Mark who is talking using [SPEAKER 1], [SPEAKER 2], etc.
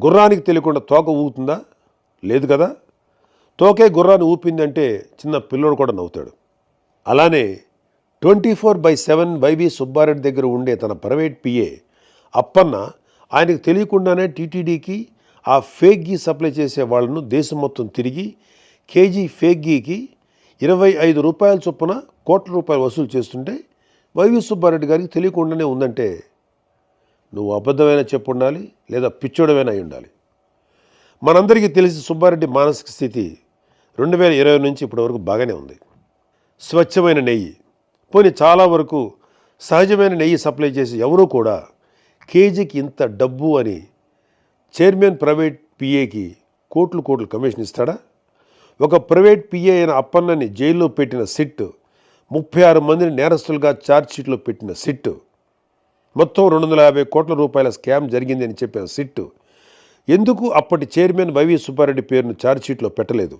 [SPEAKER 1] గుర్రానికి తెలియకుండా తోక ఊపుతుందా? లేదు కదా. తోకే గుర్రాన్ని ఊపిందంటే చిన్న పిల్లోడు కూడా నవ్వుతాడు. అలానే 24/7 వైవి సుబ్బారెడ్డి దగ్గర ఉండే తన ప్రైవేట్ పిఏ అప్పన్న ఆయనకు తెలియకుండానే టీటీడీకి ఆ ఫేక్ గీ సప్లై చేసే వాళ్ళను దేశం మొత్తం తిరిగి కేజీ ఫేక్ గీకి 25 రూపాయల చొప్పున కోట్ల రూపాయలు వసూలు చేస్తుంటే వైవి సుబ్బారెడ్డి గారికి తెలియకుండానే ఉందంటే నువ్వు అబద్ధమైనా చెప్పు ఉండాలి, లేదా పిచ్చోడమైనా అయి ఉండాలి. మనందరికీ తెలిసి సుబ్బారెడ్డి మానసిక స్థితి 2020 నుంచి ఇప్పటి వరకు బాగానే ఉంది. స్వచ్ఛమైన నెయ్యి, పోనీ చాలా వరకు సహజమైన నెయ్యి సప్లై చేసి ఎవరూ కూడా కేజీకి ఇంత డబ్బు అని చైర్మన్ ప్రైవేట్ పిఏకి కోట్లు కమిషన్ ఇస్తాడా? ఒక ప్రైవేట్ పిఏ అయిన అప్పన్నని జైల్లో పెట్టిన సిట్, 36 మందిని నేరస్తులుగా ఛార్జ్షీట్లో పెట్టిన సిట్, మొత్తం 250 కోట్ల రూపాయల స్కామ్ జరిగింది అని చెప్పిన సిట్ ఎందుకు అప్పటి చైర్మన్ వైవి సుబ్బారెడ్డి పేరును ఛార్జ్షీట్లో పెట్టలేదు?